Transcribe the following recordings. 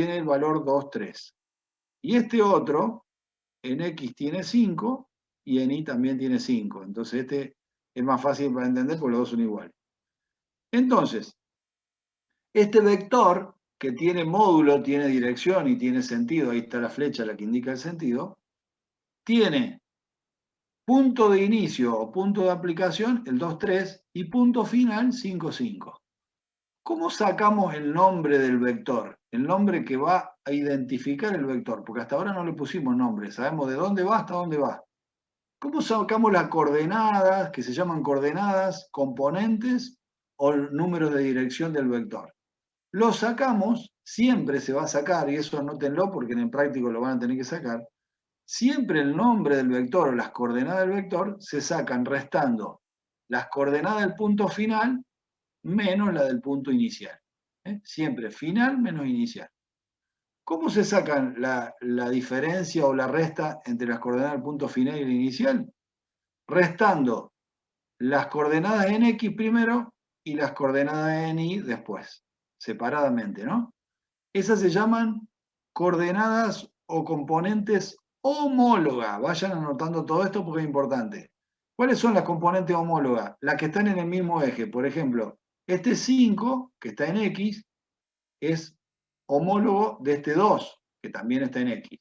tiene el valor 2, 3. Y este otro, en X tiene 5 y en Y también tiene 5. Entonces este es más fácil para entender porque los dos son iguales. Entonces, este vector que tiene módulo, tiene dirección y tiene sentido, ahí está la flecha la que indica el sentido, tiene punto de inicio o punto de aplicación, el 2, 3, y punto final, 5, 5. ¿Cómo sacamos el nombre del vector? El nombre que va a identificar el vector, porque hasta ahora no le pusimos nombre, sabemos de dónde va hasta dónde va. ¿Cómo sacamos las coordenadas, que se llaman coordenadas, componentes o números de dirección del vector? Lo sacamos, siempre se va a sacar, y eso anótenlo porque en el práctico lo van a tener que sacar, siempre el nombre del vector o las coordenadas del vector se sacan restando las coordenadas del punto final menos la del punto inicial. Siempre final menos inicial. ¿Cómo se sacan la diferencia o la resta entre las coordenadas del punto final y el inicial? Restando las coordenadas en X primero y las coordenadas en Y después, separadamente, ¿no? Esas se llaman coordenadas o componentes homólogas. Vayan anotando todo esto porque es importante. ¿Cuáles son las componentes homólogas? Las que están en el mismo eje. Por ejemplo, este 5, que está en X, es homólogo de este 2, que también está en X.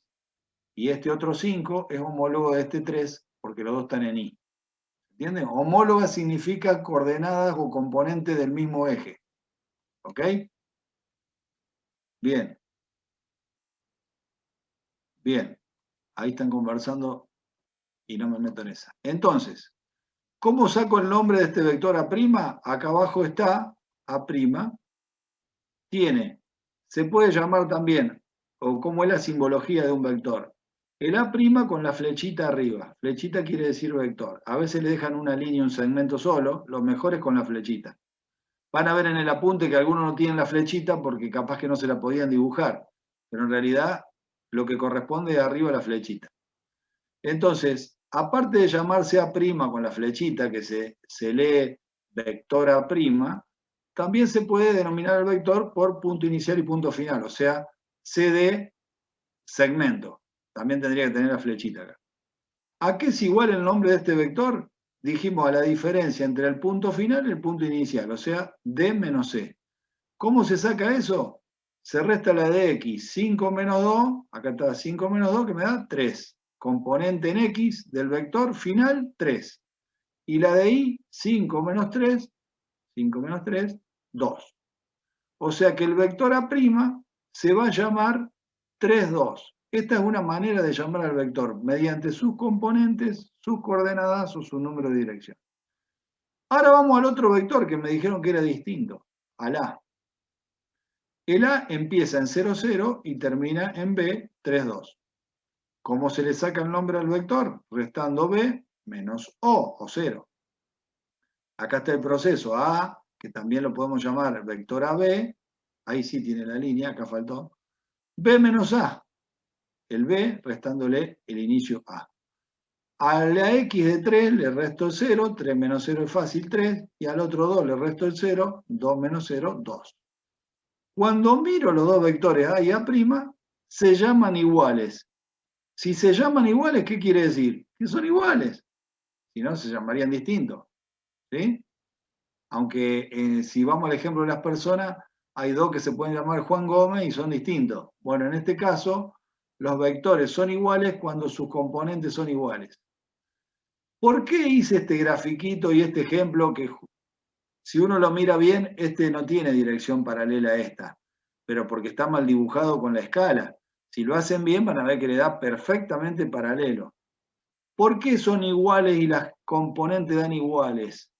Y este otro 5 es homólogo de este 3, porque los dos están en Y. ¿Entienden? Homóloga significa coordenadas o componentes del mismo eje. ¿Ok? Bien. Bien. Ahí están conversando y no me meto en esa. Entonces, ¿cómo saco el nombre de este vector A'? Acá abajo está A'. Se puede llamar también, o cómo es la simbología de un vector. El A' con la flechita arriba. Flechita quiere decir vector. A veces le dejan una línea, un segmento solo. Lo mejor es con la flechita. Van a ver en el apunte que algunos no tienen la flechita porque capaz que no se la podían dibujar. Pero en realidad lo que corresponde es arriba la flechita. Entonces, aparte de llamarse A' con la flechita que se lee vector A', también se puede denominar el vector por punto inicial y punto final, o sea, CD segmento. También tendría que tener la flechita acá. ¿A qué es igual el nombre de este vector? Dijimos a la diferencia entre el punto final y el punto inicial, o sea, D menos C. ¿Cómo se saca eso? Se resta la de X, 5 menos 2, acá está 5 menos 2 que me da 3. Componente en X del vector final 3. Y la de Y, 5 menos 3, 2. O sea que el vector A' se va a llamar 3, 2. Esta es una manera de llamar al vector, mediante sus componentes, sus coordenadas o su número de dirección. Ahora vamos al otro vector que me dijeron que era distinto, al A. El A empieza en 0, 0 y termina en B, 3, 2. ¿Cómo se le saca el nombre al vector? Restando B menos O 0. Acá está el proceso A, que también lo podemos llamar vector AB. Ahí sí tiene la línea, acá faltó. B menos A. El B restándole el inicio A. A la X de 3 le resto el 0, 3 menos 0 es fácil, 3. Y al otro 2 le resto el 0, 2 menos 0, 2. Cuando miro los dos vectores A y A', se llaman iguales. Si se llaman iguales, ¿qué quiere decir? Que son iguales. Si no, se llamarían distintos. ¿Sí? Aunque si vamos al ejemplo de las personas, hay dos que se pueden llamar Juan Gómez y son distintos. Bueno, en este caso, los vectores son iguales cuando sus componentes son iguales. ¿Por qué hice este grafiquito y este ejemplo que, si uno lo mira bien, este no tiene dirección paralela a esta, pero porque está mal dibujado con la escala? Si lo hacen bien, van a ver que le da perfectamente paralelo. ¿Por qué son iguales y las componentes dan iguales?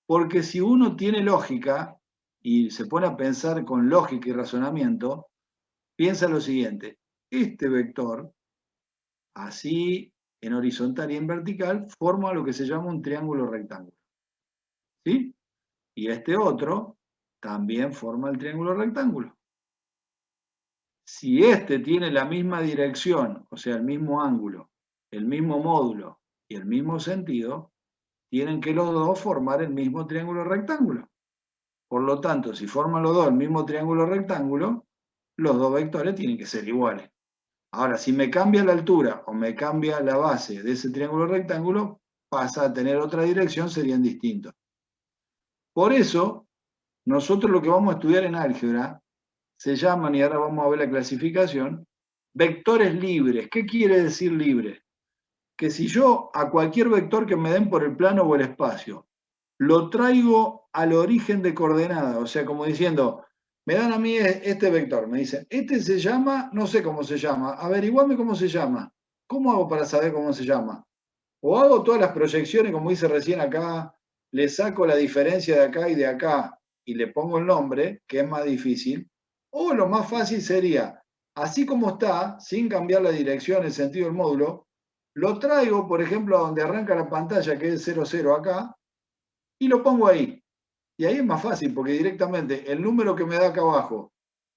Porque si uno tiene lógica y se pone a pensar con lógica y razonamiento, piensa lo siguiente: este vector, así en horizontal y en vertical, forma lo que se llama un triángulo rectángulo. ¿Sí? Y este otro también forma el triángulo rectángulo. Si este tiene la misma dirección, o sea, el mismo ángulo, el mismo módulo y el mismo sentido, tienen que los dos formar el mismo triángulo rectángulo. Por lo tanto, si forman los dos el mismo triángulo rectángulo, los dos vectores tienen que ser iguales. Ahora, si me cambia la altura o me cambia la base de ese triángulo rectángulo, pasa a tener otra dirección, serían distintos. Por eso, nosotros lo que vamos a estudiar en álgebra se llaman, y ahora vamos a ver la clasificación, vectores libres. ¿Qué quiere decir libre? Que si yo a cualquier vector que me den por el plano o el espacio, lo traigo al origen de coordenada, o sea, como diciendo, me dan a mí este vector, me dicen, este se llama, no sé cómo se llama, averiguame cómo se llama. ¿Cómo hago para saber cómo se llama? O hago todas las proyecciones, como hice recién acá, le saco la diferencia de acá y de acá y le pongo el nombre, que es más difícil, o lo más fácil sería, así como está, sin cambiar la dirección, el sentido del módulo, lo traigo, por ejemplo, a donde arranca la pantalla, que es 00 acá, y lo pongo ahí. Y ahí es más fácil, porque directamente el número que me da acá abajo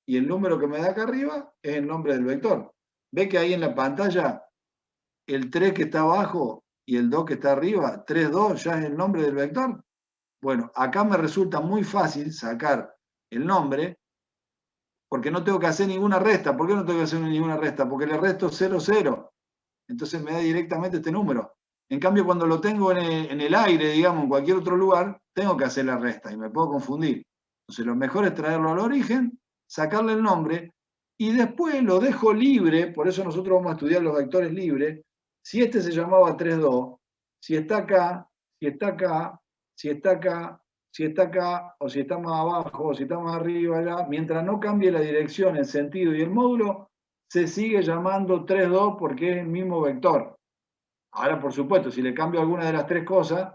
y el número que me da acá arriba es el nombre del vector. Ve que ahí en la pantalla el 3 que está abajo y el 2 que está arriba, 3, 2, ya es el nombre del vector. Bueno, acá me resulta muy fácil sacar el nombre, porque no tengo que hacer ninguna resta. ¿Por qué no tengo que hacer ninguna resta? Porque le resto 0, 0. Entonces me da directamente este número. En cambio, cuando lo tengo en el aire, digamos, en cualquier otro lugar, tengo que hacer la resta y me puedo confundir. Entonces lo mejor es traerlo al origen, sacarle el nombre, y después lo dejo libre, por eso nosotros vamos a estudiar los vectores libres. Si este se llamaba 3, 2, si está acá, si está acá, si está acá, si está acá, o si está más abajo, o si está más arriba, allá, mientras no cambie la dirección, el sentido y el módulo, se sigue llamando 3, 2 porque es el mismo vector. Ahora, por supuesto, si le cambio alguna de las tres cosas,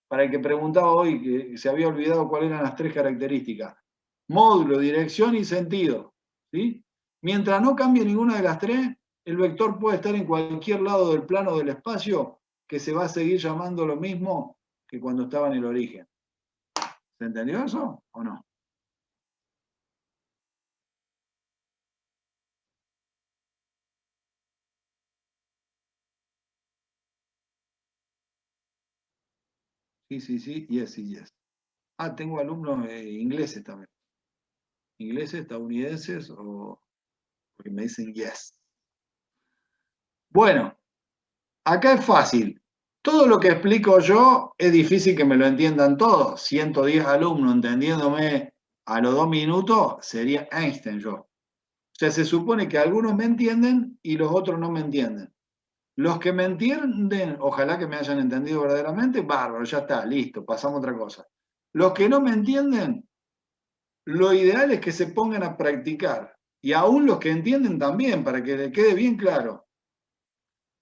para el que preguntaba hoy, que se había olvidado cuáles eran las tres características: módulo, dirección y sentido. ¿Sí? Mientras no cambie ninguna de las tres, el vector puede estar en cualquier lado del plano del espacio, que se va a seguir llamando lo mismo que cuando estaba en el origen. ¿Se entendió eso o no? Sí, sí, sí, yes y yes. Ah, tengo alumnos ingleses también. Ingleses, estadounidenses, o porque me dicen yes. Bueno, acá es fácil. Todo lo que explico yo es difícil que me lo entiendan todos. 110 alumnos entendiéndome a los 2 minutos, sería Einstein yo. O sea, se supone que algunos me entienden y los otros no me entienden. Los que me entienden, ojalá que me hayan entendido verdaderamente, bárbaro, ya está, listo, pasamos a otra cosa. Los que no me entienden, lo ideal es que se pongan a practicar. Y aún los que entienden también, para que les quede bien claro.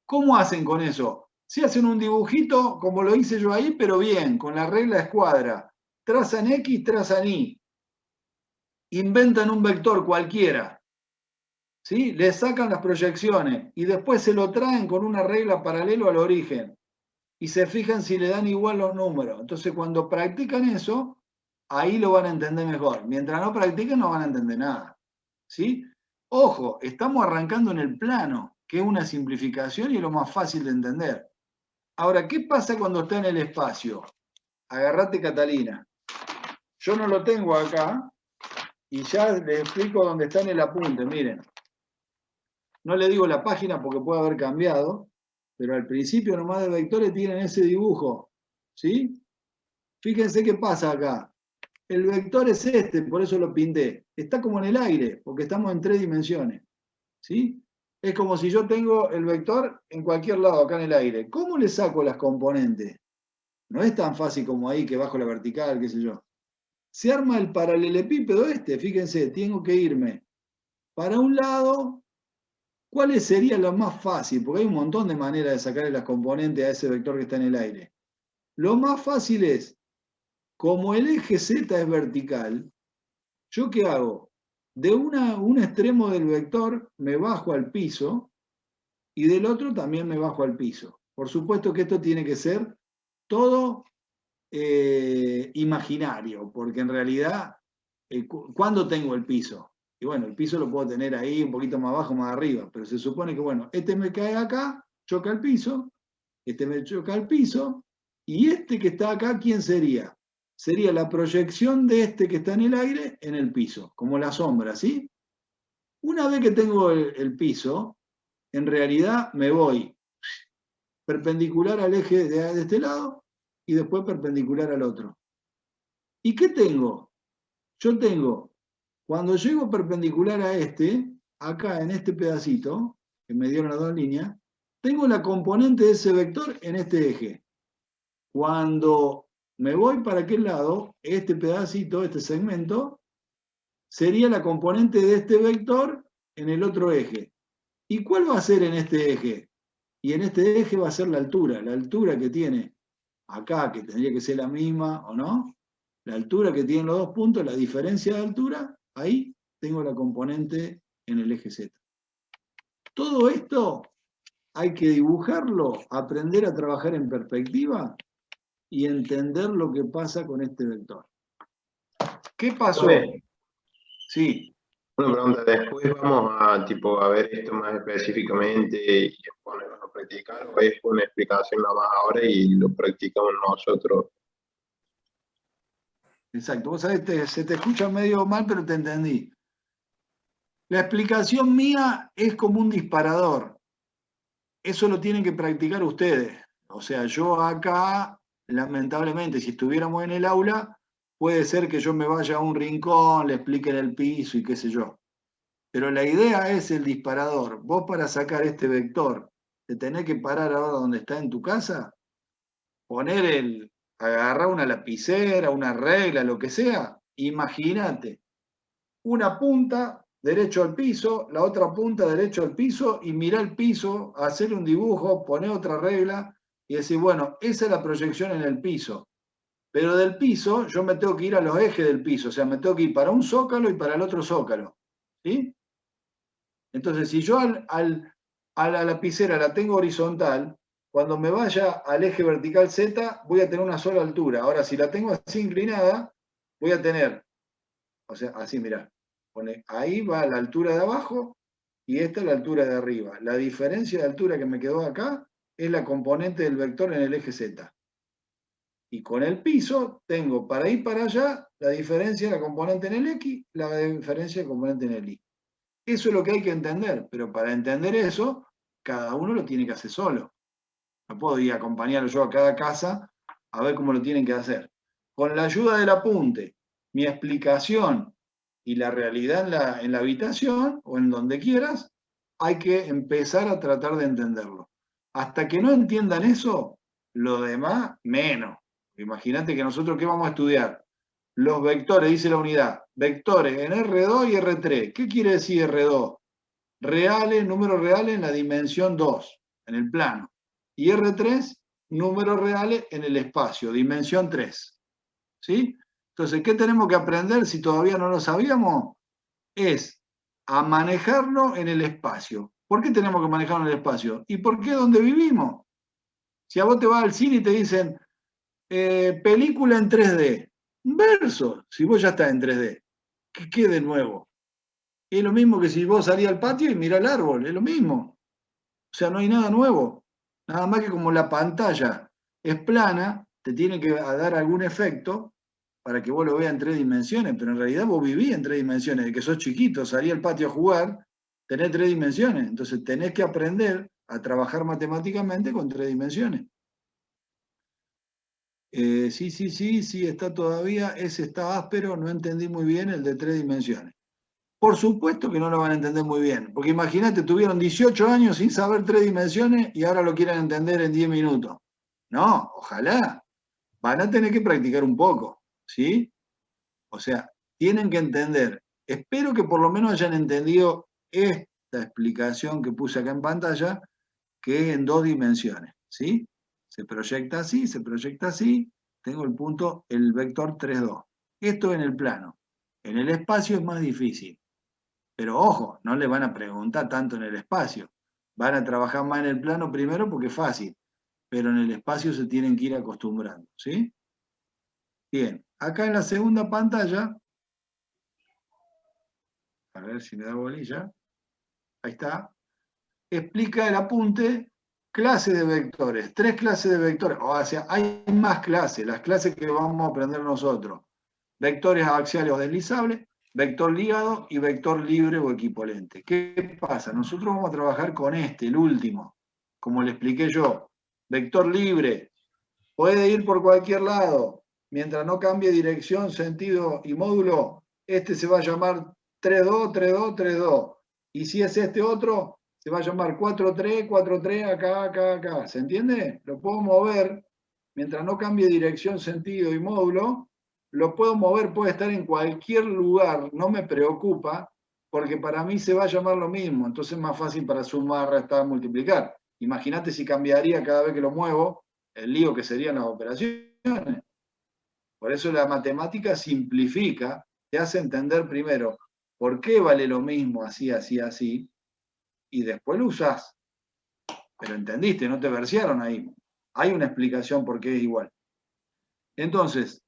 ¿Cómo hacen con eso? Si hacen un dibujito, como lo hice yo ahí, pero bien, con la regla escuadra. Trazan X, trazan Y. Inventan un vector cualquiera. ¿Sí? Le sacan las proyecciones y después se lo traen con una regla paralelo al origen. Y se fijan si le dan igual los números. Entonces, cuando practican eso, ahí lo van a entender mejor. Mientras no practiquen, no van a entender nada. ¿Sí? Ojo, estamos arrancando en el plano, que es una simplificación y es lo más fácil de entender. Ahora, ¿qué pasa cuando está en el espacio? Agarrate, Catalina. Yo no lo tengo acá y ya les explico dónde está en el apunte. Miren, no le digo la página porque puede haber cambiado, pero al principio nomás de vectores tienen ese dibujo. ¿Sí? Fíjense qué pasa acá. El vector es este, por eso lo pinté. Está como en el aire, porque estamos en 3 dimensiones. ¿Sí? Es como si yo tengo el vector en cualquier lado, acá en el aire. ¿Cómo le saco las componentes? No es tan fácil como ahí que bajo la vertical, qué sé yo. Se arma el paralelepípedo este, fíjense, tengo que irme para un lado. ¿Cuál sería lo más fácil? Porque hay un montón de maneras de sacarle las componentes a ese vector que está en el aire. Lo más fácil es, como el eje Z es vertical, ¿yo qué hago? De un extremo del vector me bajo al piso y del otro también me bajo al piso. Por supuesto que esto tiene que ser todo imaginario, porque en realidad, ¿cuándo tengo el piso? Y bueno, el piso lo puedo tener ahí un poquito más abajo, más arriba, pero se supone que, bueno, este me cae acá, choca el piso, este me choca el piso, y este que está acá, ¿quién sería? Sería la proyección de este que está en el aire en el piso, como la sombra, ¿sí? Una vez que tengo el piso, en realidad me voy perpendicular al eje de este lado y después perpendicular al otro. ¿Y qué tengo? Yo tengo, cuando llego perpendicular a este, acá en este pedacito, que me dieron las dos líneas, tengo la componente de ese vector en este eje. Cuando me voy para aquel lado, este pedacito, este segmento, sería la componente de este vector en el otro eje. ¿Y cuál va a ser en este eje? Y en este eje va a ser la altura que tiene acá, que tendría que ser la misma, ¿o no? La altura que tienen los dos puntos, la diferencia de altura, ahí tengo la componente en el eje Z. Todo esto hay que dibujarlo, aprender a trabajar en perspectiva y entender lo que pasa con este vector. ¿Qué pasó? Sí. Una pregunta, después vamos a, tipo, a ver esto más específicamente y ponernos a practicar, o es una explicación nada más ahora y lo practicamos nosotros. Exacto. Vos sabés, se te escucha medio mal, pero te entendí. La explicación mía es como un disparador. Eso lo tienen que practicar ustedes. O sea, yo acá, lamentablemente, si estuviéramos en el aula, puede ser que yo me vaya a un rincón, le explique en el piso y qué sé yo. Pero la idea es el disparador. Vos para sacar este vector, te tenés que parar ahora donde está en tu casa, agarrar una lapicera, una regla, lo que sea, imagínate, una punta derecho al piso, la otra punta derecho al piso y mirá el piso, hacer un dibujo, poner otra regla y decir, bueno, esa es la proyección en el piso. Pero del piso yo me tengo que ir a los ejes del piso, o sea, me tengo que ir para un zócalo y para el otro zócalo. ¿Sí? Entonces, si yo a la lapicera la tengo horizontal, cuando me vaya al eje vertical Z, voy a tener una sola altura. Ahora, si la tengo así inclinada, voy a tener, o sea, así, mirá, ahí va la altura de abajo y esta es la altura de arriba. La diferencia de altura que me quedó acá es la componente del vector en el eje Z. Y con el piso tengo para ir para allá la diferencia de la componente en el X, la diferencia de la componente en el Y. Eso es lo que hay que entender, pero para entender eso, cada uno lo tiene que hacer solo. No puedo ir a acompañarlo yo a cada casa a ver cómo lo tienen que hacer. Con la ayuda del apunte, mi explicación y la realidad en la habitación o en donde quieras, hay que empezar a tratar de entenderlo. Hasta que no entiendan eso, lo demás, menos. Imagínate que nosotros, ¿qué vamos a estudiar? Los vectores, dice la unidad, vectores en R2 y R3. ¿Qué quiere decir R2? Reales, números reales en la dimensión 2, en el plano. Y R3, números reales en el espacio, dimensión 3. ¿Sí? Entonces, ¿qué tenemos que aprender si todavía no lo sabíamos? Es a manejarlo en el espacio. ¿Por qué tenemos que manejarlo en el espacio? ¿Y por qué donde vivimos? Si a vos te vas al cine y te dicen película en 3D, verso, si vos ya estás en 3D, ¿qué de nuevo? Es lo mismo que si vos salís al patio y mirás el árbol, es lo mismo. O sea, no hay nada nuevo. Nada más que como la pantalla es plana, te tiene que dar algún efecto para que vos lo veas en 3 dimensiones, pero en realidad vos vivís en 3 dimensiones. De que sos chiquito, salí al patio a jugar, tenés 3 dimensiones. Entonces tenés que aprender a trabajar matemáticamente con 3 dimensiones. Sí, está todavía, ese está áspero, no entendí muy bien el de 3 dimensiones. Por supuesto que no lo van a entender muy bien, porque imagínate, tuvieron 18 años sin saber 3 dimensiones y ahora lo quieren entender en 10 minutos. No, ojalá. Van a tener que practicar un poco, ¿sí? O sea, tienen que entender. Espero que por lo menos hayan entendido esta explicación que puse acá en pantalla, que es en 2 dimensiones, ¿sí? Se proyecta así, se proyecta así, tengo el punto, el vector 3, 2. Esto en el plano. En el espacio es más difícil. Pero ojo, no le van a preguntar tanto en el espacio. Van a trabajar más en el plano primero porque es fácil, pero en el espacio se tienen que ir acostumbrando, ¿sí? Bien, acá en la segunda pantalla, a ver si me da bolilla, ahí está, explica el apunte, clase de vectores, 3 clases de vectores, o sea, hay más clases, las clases que vamos a aprender nosotros. Vectores axiales o deslizables, vector ligado y vector libre o equivalente. ¿Qué pasa? Nosotros vamos a trabajar con el último, como le expliqué yo. Vector libre, puede ir por cualquier lado, mientras no cambie dirección, sentido y módulo, se va a llamar 3-2, 3-2, 3-2. Y si es este otro, se va a llamar 4-3, 4-3, acá, acá, acá. ¿Se entiende? Lo puedo mover, mientras no cambie dirección, sentido y módulo, lo puedo mover, puede estar en cualquier lugar, no me preocupa, porque para mí se va a llamar lo mismo, entonces es más fácil para sumar, restar, multiplicar. Imagínate si cambiaría cada vez que lo muevo, el lío que serían las operaciones. Por eso la matemática simplifica, te hace entender primero por qué vale lo mismo así, así, así, y después lo usás. Pero entendiste, no te versearon ahí. Hay una explicación por qué es igual. Entonces,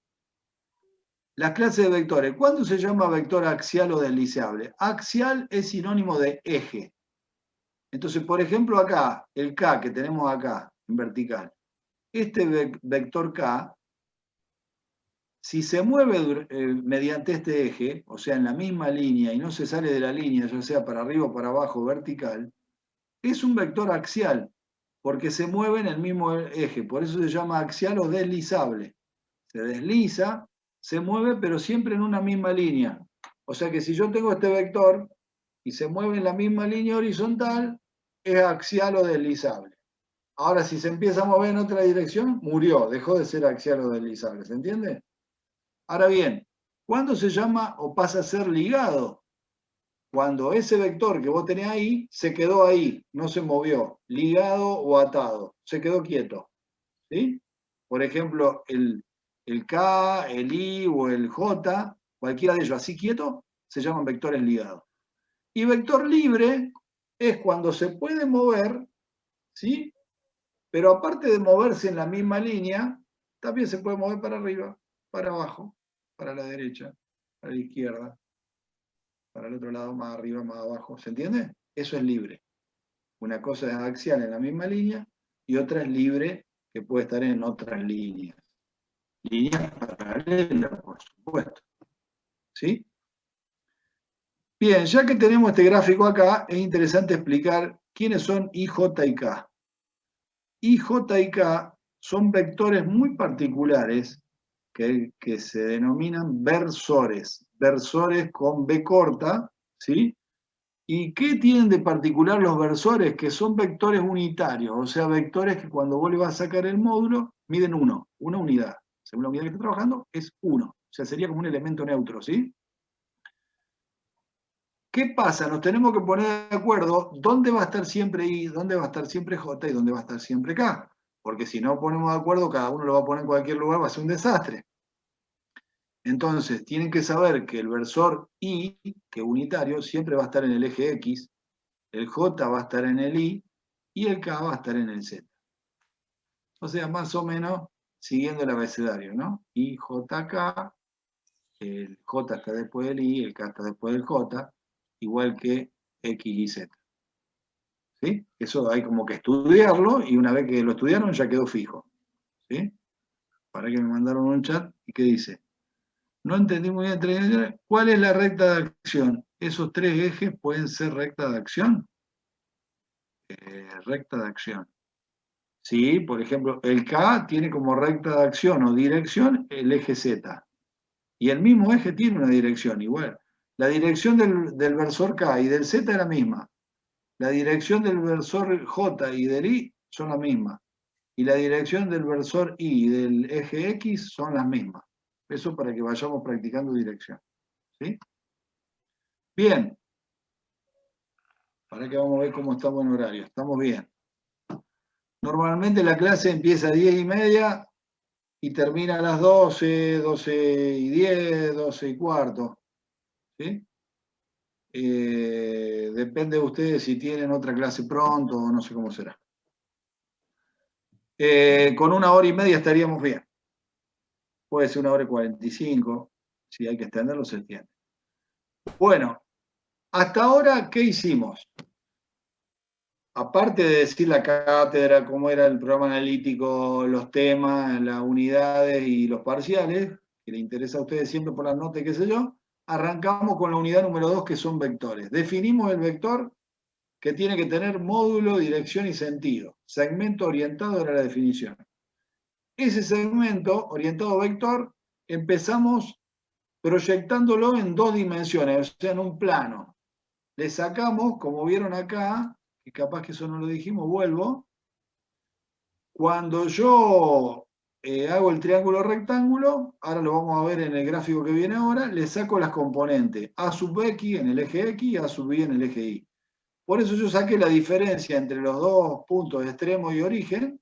las clases de vectores. ¿Cuándo se llama vector axial o deslizable? Axial es sinónimo de eje. Entonces, por ejemplo, acá, el K que tenemos acá, en vertical, este vector K, si se mueve mediante este eje, o sea, en la misma línea y no se sale de la línea, ya sea para arriba o para abajo, vertical, es un vector axial, porque se mueve en el mismo eje. Por eso se llama axial o deslizable. Se desliza, se mueve, pero siempre en una misma línea. O sea que si yo tengo este vector y se mueve en la misma línea horizontal, es axial o deslizable. Ahora, si se empieza a mover en otra dirección, murió, dejó de ser axial o deslizable. ¿Se entiende? Ahora bien, ¿cuándo se llama o pasa a ser ligado? Cuando ese vector que vos tenés ahí se quedó ahí, no se movió, ligado o atado, se quedó quieto. ¿Sí? Por ejemplo, el K, el I o el J, cualquiera de ellos así quieto, se llaman vectores ligados. Y vector libre es cuando se puede mover, ¿sí? Pero aparte de moverse en la misma línea, también se puede mover para arriba, para abajo, para la derecha, para la izquierda, para el otro lado, más arriba, más abajo. ¿Se entiende? Eso es libre. Una cosa es axial en la misma línea y otra es libre, que puede estar en otras líneas. Líneas paralelas, por supuesto. ¿Sí? Bien, ya que tenemos este gráfico acá, es interesante explicar quiénes son I, J y K. I, J y K son vectores muy particulares que se denominan versores. Versores con B corta, ¿sí? ¿Y qué tienen de particular los versores? Que son vectores unitarios, o sea, vectores que cuando vos le vas a sacar el módulo, miden una unidad. Según la unidad que está trabajando, es 1. O sea, sería como un elemento neutro, ¿sí? ¿Qué pasa? Nos tenemos que poner de acuerdo dónde va a estar siempre I, dónde va a estar siempre J y dónde va a estar siempre K. Porque si no ponemos de acuerdo, cada uno lo va a poner en cualquier lugar, va a ser un desastre. Entonces, tienen que saber que el versor I, que es unitario, siempre va a estar en el eje X, el J va a estar en el I y el K va a estar en el Z. O sea, más o menos siguiendo el abecedario, ¿no? I, J, K, el J está después del I, el K está después del J, igual que X y Z. ¿Sí? Eso hay como que estudiarlo y una vez que lo estudiaron ya quedó fijo. ¿Sí? Para que me mandaron un chat y que dice, no entendí muy bien, ¿cuál es la recta de acción? ¿Esos tres ejes pueden ser recta de acción? Recta de acción. Sí, por ejemplo, el K tiene como recta de acción o dirección el eje Z. Y el mismo eje tiene una dirección igual. La dirección del versor K y del Z es la misma. La dirección del versor J y del I son la misma. Y la dirección del versor I y del eje X son las mismas. Eso para que vayamos practicando dirección. ¿Sí? Bien. Para que vamos a ver cómo estamos en horario. Estamos bien. Normalmente la clase empieza a 10:30 y termina a las 12, 12:10, 12:15. ¿Sí? Depende de ustedes si tienen otra clase pronto o no sé cómo será. Con 1 hora y media estaríamos bien. Puede ser 1 hora y 45. Si hay que extenderlo, se extiende. Bueno, hasta ahora, ¿qué hicimos? Aparte de decir la cátedra, cómo era el programa analítico, los temas, las unidades y los parciales, que le interesa a ustedes siempre por las notas y qué sé yo, arrancamos con la unidad número 2, que son vectores. Definimos el vector, que tiene que tener módulo, dirección y sentido. Segmento orientado era la definición. Ese segmento orientado vector empezamos proyectándolo en 2 dimensiones, o sea, en un plano. Le sacamos, como vieron acá, y capaz que eso no lo dijimos, vuelvo. Cuando yo hago el triángulo rectángulo, ahora lo vamos a ver en el gráfico que viene ahora, le saco las componentes A sub X en el eje X y A sub Y en el eje Y. Por eso yo saqué la diferencia entre los dos puntos extremo y origen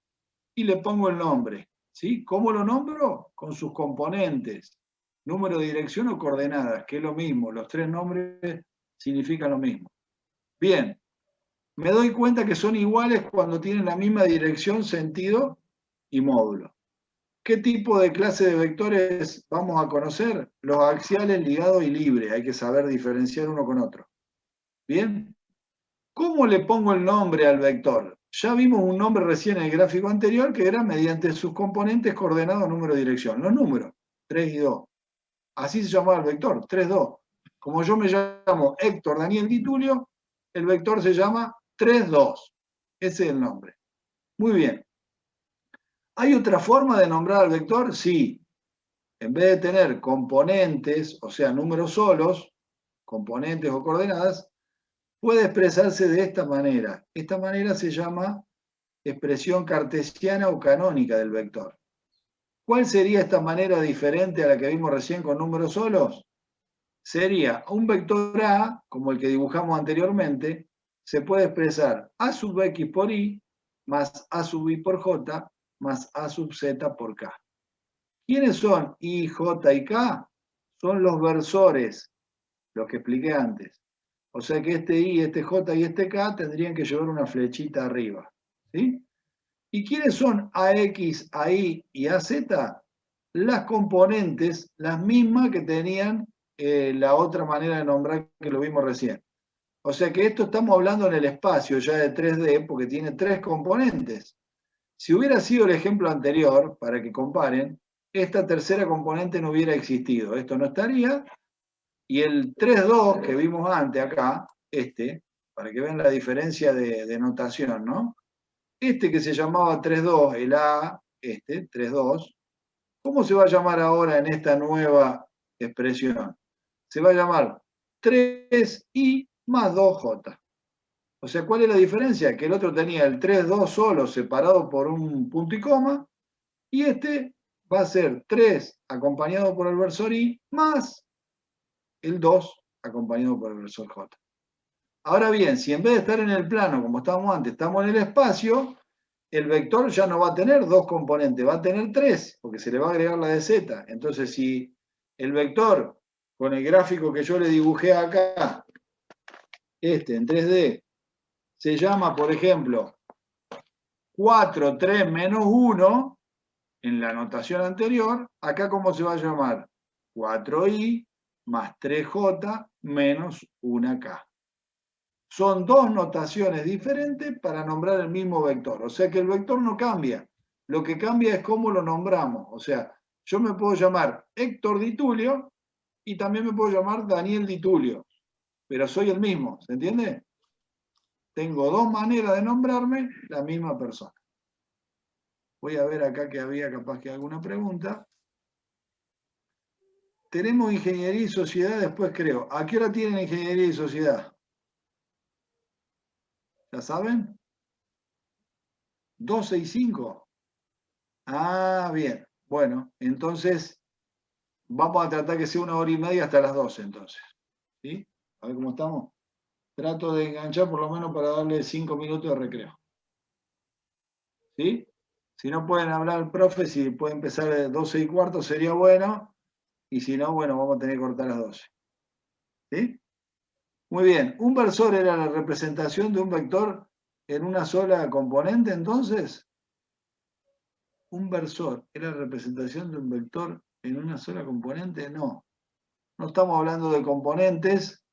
y le pongo el nombre. ¿Sí? ¿Cómo lo nombro? Con sus componentes, número de dirección o coordenadas, que es lo mismo. Los 3 nombres significan lo mismo. Bien, me doy cuenta que son iguales cuando tienen la misma dirección, sentido y módulo. ¿Qué tipo de clase de vectores vamos a conocer? Los axiales, ligados y libres. Hay que saber diferenciar uno con otro. Bien. ¿Cómo le pongo el nombre al vector? Ya vimos un nombre recién en el gráfico anterior que era mediante sus componentes coordenados número de dirección. Los números, 3 y 2. Así se llamaba el vector, 3, 2. Como yo me llamo Héctor Daniel Di Tulio, el vector se llama 3, 2. Ese es el nombre. Muy bien. ¿Hay otra forma de nombrar al vector? Sí. En vez de tener componentes, o sea, números solos, componentes o coordenadas, puede expresarse de esta manera. Esta manera se llama expresión cartesiana o canónica del vector. ¿Cuál sería esta manera diferente a la que vimos recién con números solos? Sería un vector A, como el que dibujamos anteriormente, se puede expresar A sub X por Y más A sub Y por J más A sub Z por K. ¿Quiénes son I, J y K? Son los versores, los que expliqué antes. O sea que este I, este J y este K tendrían que llevar una flechita arriba. ¿Sí? ¿Y quiénes son AX, AI y AZ? Las componentes, las mismas que tenían la otra manera de nombrar que lo vimos recién. O sea que esto estamos hablando en el espacio ya de 3D porque tiene 3 componentes. Si hubiera sido el ejemplo anterior, para que comparen, esta tercera componente no hubiera existido. Esto no estaría. Y el 3,2 que vimos antes acá, para que vean la diferencia de notación, ¿no? Este que se llamaba 3,2, el A, 3,2, ¿cómo se va a llamar ahora en esta nueva expresión? Se va a llamar 3i más 2j. O sea, ¿cuál es la diferencia? Que el otro tenía el 3,2 solo separado por un punto y coma, y este va a ser 3 acompañado por el versor i más el 2 acompañado por el versor j. Ahora bien, si en vez de estar en el plano, como estábamos antes, estamos en el espacio, el vector ya no va a tener 2 componentes, va a tener 3, porque se le va a agregar la de z. Entonces, si el vector, con el gráfico que yo le dibujé acá, en 3D, se llama, por ejemplo, 4, 3, menos 1, en la notación anterior, acá ¿cómo se va a llamar? 4i más 3j menos 1k. Son 2 notaciones diferentes para nombrar el mismo vector. O sea que el vector no cambia. Lo que cambia es cómo lo nombramos. O sea, yo me puedo llamar Héctor Di Tulio y también me puedo llamar Daniel Di Tulio. Pero soy el mismo, ¿se entiende? Tengo 2 maneras de nombrarme la misma persona. Voy a ver acá que había capaz que alguna pregunta. Tenemos ingeniería y sociedad después, creo. ¿A qué hora tienen ingeniería y sociedad? ¿La saben? 12 y 5. Ah, bien. Bueno, entonces vamos a tratar que sea 1 hora y media hasta las 12 entonces. ¿Sí? A ver cómo estamos. Trato de enganchar por lo menos para darle 5 minutos de recreo. ¿Sí? Si no pueden hablar el profe, si puede empezar a 12 y cuarto sería bueno. Y si no, bueno, vamos a tener que cortar a las 12. ¿Sí? Muy bien. ¿Un versor era la representación de un vector en una sola componente entonces? ¿Un versor era la representación de un vector en una sola componente? No. No estamos hablando de componentes,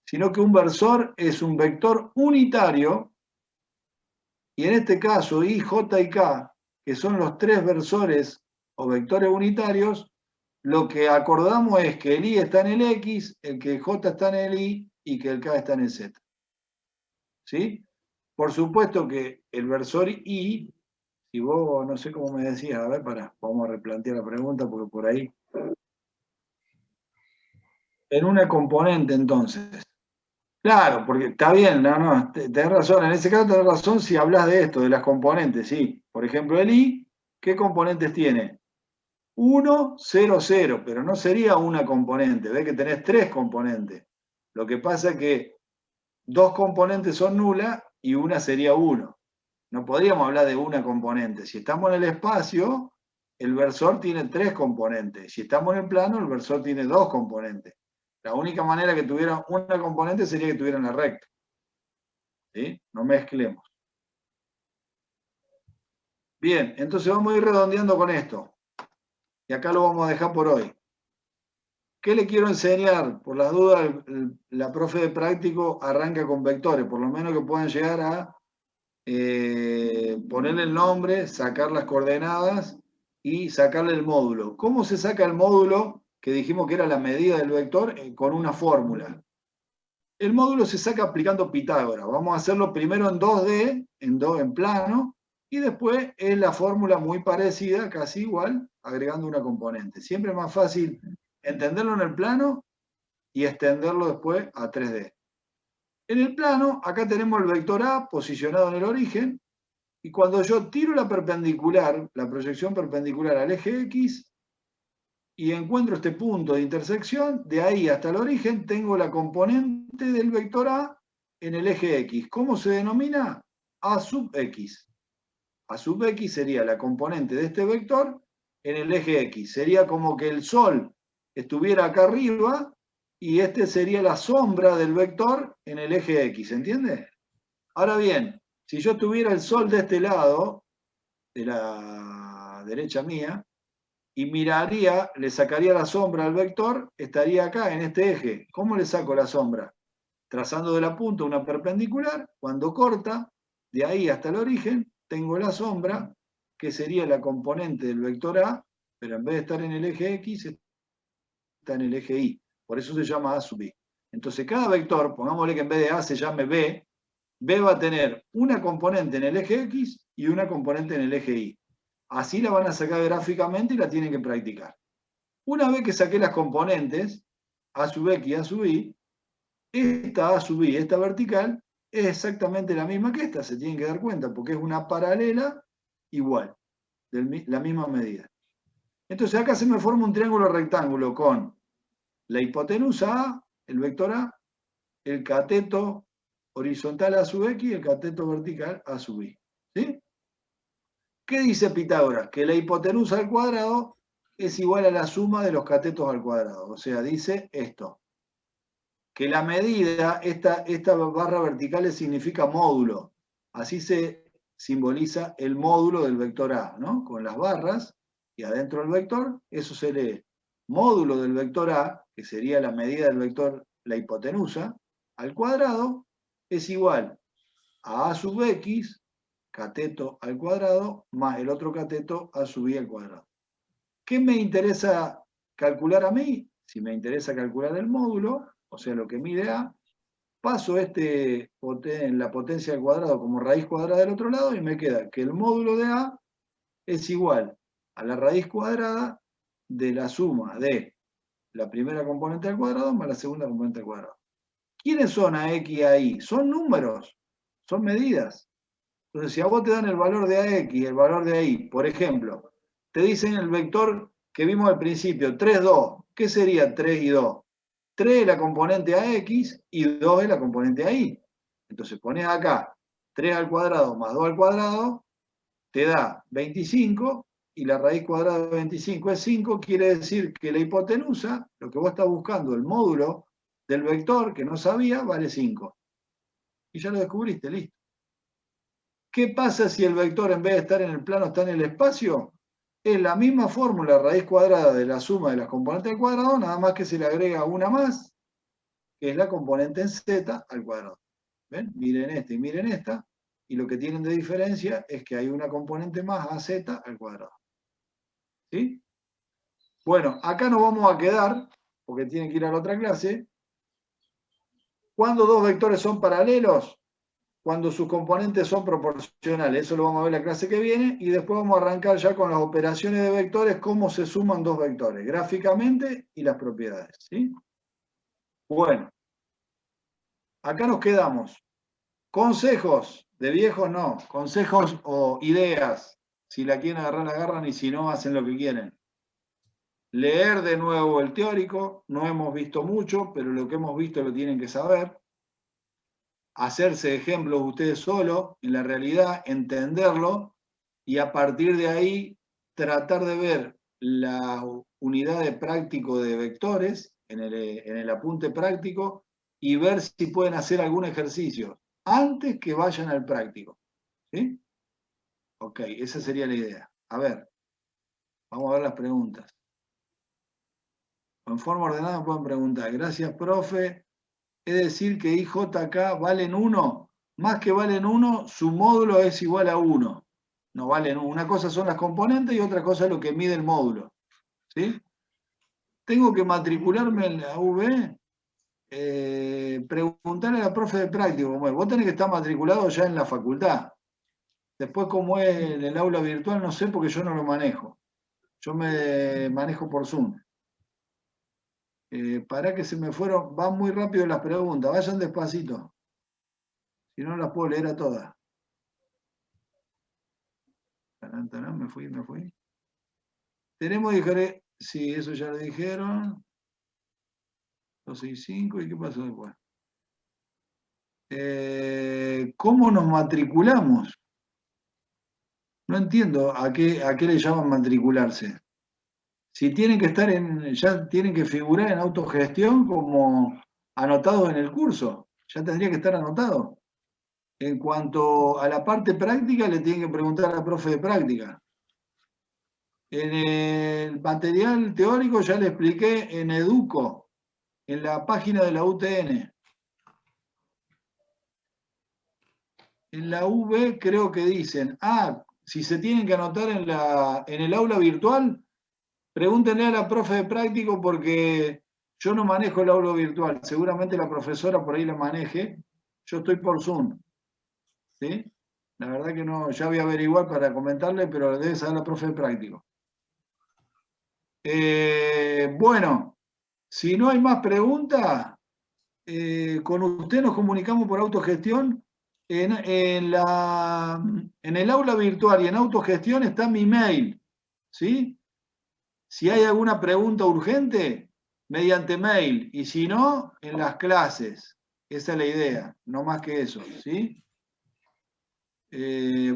sino que un versor es un vector unitario, y en este caso, I, J y K, que son los 3 versores o vectores unitarios, lo que acordamos es que el i está en el x, el que el j está en el y que el k está en el z. ¿Sí? Por supuesto que el versor i, si vos, no sé cómo me decías, a ver, vamos a replantear la pregunta porque por ahí. En una componente, entonces. Claro, porque está bien, no, tenés razón, en ese caso tenés razón si hablas de esto, de las componentes, sí. Por ejemplo, el i, ¿qué componentes tiene? 1, 0, 0, pero no sería una componente, ves que tenés 3 componentes. Lo que pasa es que 2 componentes son nulas y una sería 1. No podríamos hablar de una componente. Si estamos en el espacio, el versor tiene 3 componentes. Si estamos en el plano, el versor tiene 2 componentes. La única manera que tuviera una componente sería que tuviera la recta. ¿Sí? No mezclemos. Bien, entonces vamos a ir redondeando con esto. Y acá lo vamos a dejar por hoy. ¿Qué le quiero enseñar? Por las dudas, la profe de práctico arranca con vectores, por lo menos que puedan llegar a ponerle el nombre, sacar las coordenadas y sacarle el módulo. ¿Cómo se saca el módulo? Que dijimos que era la medida del vector con una fórmula. El módulo se saca aplicando Pitágoras. Vamos a hacerlo primero en 2D, en plano, y después es la fórmula muy parecida, casi igual, agregando una componente. Siempre es más fácil entenderlo en el plano y extenderlo después a 3D. En el plano, acá tenemos el vector A posicionado en el origen, y cuando yo tiro la perpendicular, la proyección perpendicular al eje X, y encuentro este punto de intersección, de ahí hasta el origen tengo la componente del vector A en el eje X. ¿Cómo se denomina? A sub X. A sub X sería la componente de este vector en el eje X. Sería como que el Sol estuviera acá arriba y este sería la sombra del vector en el eje X. ¿Entiende? Ahora bien, si yo tuviera el Sol de este lado, de la derecha mía, y miraría, le sacaría la sombra al vector, estaría acá en este eje. ¿Cómo le saco la sombra? Trazando de la punta una perpendicular, cuando corta, de ahí hasta el origen, tengo la sombra, que sería la componente del vector A, pero en vez de estar en el eje X, está en el eje Y. Por eso se llama A sub I. Entonces cada vector, pongámosle que en vez de A se llame B, B va a tener una componente en el eje X y una componente en el eje Y. Así la van a sacar gráficamente y la tienen que practicar. Una vez que saqué las componentes, A sub X y A sub Y, esta A sub I, esta vertical, es exactamente la misma que esta, se tienen que dar cuenta, porque es una paralela igual, de la misma medida. Entonces acá se me forma un triángulo rectángulo con la hipotenusa A, el vector A, el cateto horizontal A sub X y el cateto vertical A sub Y. ¿Sí? ¿Qué dice Pitágoras? Que la hipotenusa al cuadrado es igual a la suma de los catetos al cuadrado. O sea, dice esto. Que la medida, esta barra vertical significa módulo. Así se simboliza el módulo del vector A, ¿no? Con las barras y adentro del vector, eso se lee. Módulo del vector A, que sería la medida del vector, la hipotenusa, al cuadrado, es igual a A sub X, cateto al cuadrado, más el otro cateto A sub Y al cuadrado. ¿Qué me interesa calcular a mí? Si me interesa calcular el módulo, o sea, lo que mide A, paso en la potencia al cuadrado como raíz cuadrada del otro lado y me queda que el módulo de A es igual a la raíz cuadrada de la suma de la primera componente al cuadrado más la segunda componente al cuadrado. ¿Quiénes son a X y a Y? Son números, son medidas. Entonces, si a vos te dan el valor de AX y el valor de AI, por ejemplo, te dicen el vector que vimos al principio, 3, 2, ¿qué sería 3 y 2? 3 es la componente AX y 2 es la componente AI. Entonces pones acá 3 al cuadrado más 2 al cuadrado, te da 25 y la raíz cuadrada de 25 es 5, quiere decir que la hipotenusa, lo que vos estás buscando, el módulo del vector que no sabía, vale 5. Y ya lo descubriste, listo. ¿Qué pasa si el vector en vez de estar en el plano está en el espacio? Es la misma fórmula, raíz cuadrada de la suma de las componentes al cuadrado, nada más que se le agrega una más, que es la componente en z al cuadrado. ¿Ven? Miren esta y miren esta, y lo que tienen de diferencia es que hay una componente más a z al cuadrado. ¿Sí? Bueno, acá nos vamos a quedar, porque tienen que ir a la otra clase. ¿Cuándo dos vectores son paralelos? Cuando sus componentes son proporcionales. Eso lo vamos a ver la clase que viene. Y después vamos a arrancar ya con las operaciones de vectores, cómo se suman dos vectores, gráficamente y las propiedades. ¿Sí? Bueno, acá nos quedamos. Consejos, de viejos no. Consejos o ideas. Si la quieren agarrar, la agarran, y si no, hacen lo que quieren. Leer de nuevo el teórico, no hemos visto mucho, pero lo que hemos visto lo tienen que saber. Hacerse ejemplos ustedes solos en la realidad, entenderlo, y a partir de ahí tratar de ver la unidad de práctico de vectores en el apunte práctico y ver si pueden hacer algún ejercicio antes que vayan al práctico. ¿Sí? Ok, esa sería la idea. A ver, vamos a ver las preguntas. En forma ordenada me pueden preguntar. Gracias, profe. Es decir que IJK valen 1. Más que valen 1, su módulo es igual a 1. No valen 1. Una cosa son las componentes y otra cosa es lo que mide el módulo. ¿Sí? Tengo que matricularme en la UB. Preguntarle a la profe de práctico. Vos tenés que estar matriculado ya en la facultad. Después, como es en el aula virtual, no sé porque yo no lo manejo. Yo me manejo por Zoom. Para que se me fueron, van muy rápido las preguntas, vayan despacito. Si no las puedo leer a todas. Tarán, tarán, me fui. Tenemos, sí, eso ya lo dijeron. 265, ¿y qué pasó después? ¿Cómo nos matriculamos? No entiendo a qué le llaman matricularse. Si tienen que estar ya tienen que figurar en autogestión como anotados en el curso, ya tendría que estar anotado. En cuanto a la parte práctica, le tienen que preguntar a la profe de práctica. En el material teórico ya le expliqué en Educo, en la página de la UTN. En la UB creo que dicen, si se tienen que anotar en el aula virtual, pregúntenle a la profe de práctico porque yo no manejo el aula virtual. Seguramente la profesora por ahí la maneje. Yo estoy por Zoom. ¿Sí? La verdad que no, ya voy a averiguar para comentarle, pero debe saber la profe de práctico. Bueno, si no hay más preguntas, con usted nos comunicamos por autogestión. En el aula virtual y en autogestión está mi mail. ¿Sí? Si hay alguna pregunta urgente, mediante mail. Y si no, en las clases. Esa es la idea, no más que eso. ¿Sí?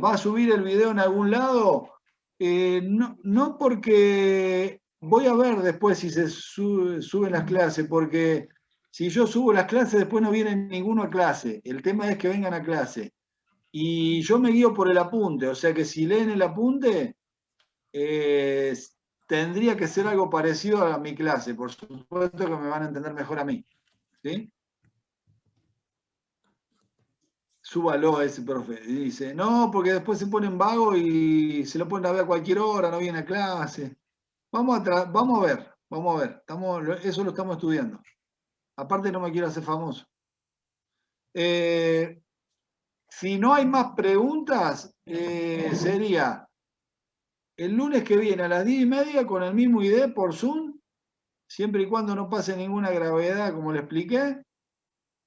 ¿Va a subir el video en algún lado? No, porque voy a ver después si se suben las clases, porque si yo subo las clases después no viene ninguno a clase. El tema es que vengan a clase. Y yo me guío por el apunte, o sea que si leen el apunte, tendría que ser algo parecido a mi clase. Por supuesto que me van a entender mejor a mí. ¿Sí? Súbalo a ese profe. Y dice, no, porque después se ponen vago y se lo ponen a ver a cualquier hora, no viene a clase. Vamos a ver. Eso lo estamos estudiando. Aparte no me quiero hacer famoso. Si no hay más preguntas, sería el lunes que viene a las 10:30 con el mismo ID por Zoom, siempre y cuando no pase ninguna gravedad, como le expliqué.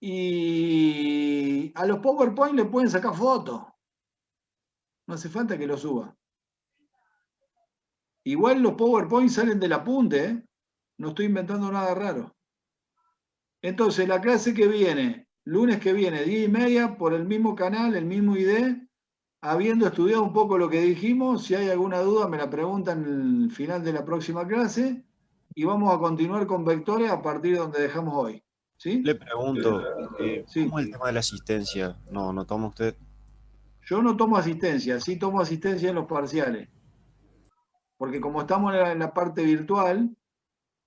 Y a los PowerPoint le pueden sacar fotos. No hace falta que lo suba. Igual los PowerPoint salen del apunte, ¿eh? No estoy inventando nada raro. Entonces, la clase que viene, lunes que viene, 10:30, por el mismo canal, el mismo ID, habiendo estudiado un poco lo que dijimos, si hay alguna duda me la preguntan en el final de la próxima clase y vamos a continuar con vectores a partir de donde dejamos hoy. ¿Sí? Le pregunto, Sí. ¿cómo es el tema de la asistencia? ¿No toma usted? Yo no tomo asistencia, sí tomo asistencia en los parciales. Porque como estamos en la parte virtual,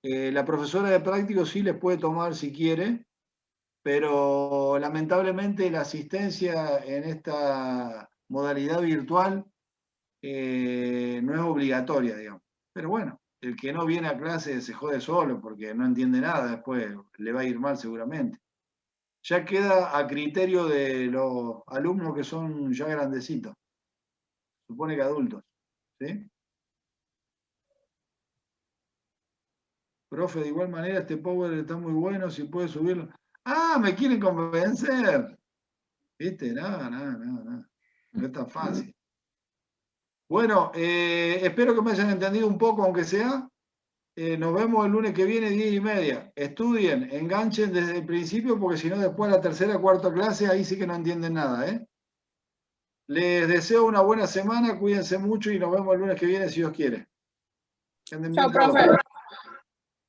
la profesora de práctico sí les puede tomar si quiere, pero lamentablemente la asistencia en esta modalidad virtual no es obligatoria, digamos. Pero bueno, el que no viene a clase se jode solo porque no entiende nada, después le va a ir mal seguramente. Ya queda a criterio de los alumnos que son ya grandecitos, supone que adultos, ¿sí? Profe, de igual manera este Power está muy bueno, si puede subirlo. ¡Ah, me quieren convencer! ¿Viste? No. No es tan fácil. Bueno, espero que me hayan entendido un poco, aunque sea. Nos vemos el lunes que viene, 10:30. Estudien, enganchen desde el principio, porque si no, después a la tercera, cuarta clase, ahí sí que no entienden nada, ¿eh? Les deseo una buena semana, cuídense mucho y nos vemos el lunes que viene, si Dios quiere. Que anden bien Chao, profe. todos.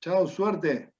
Chao, suerte.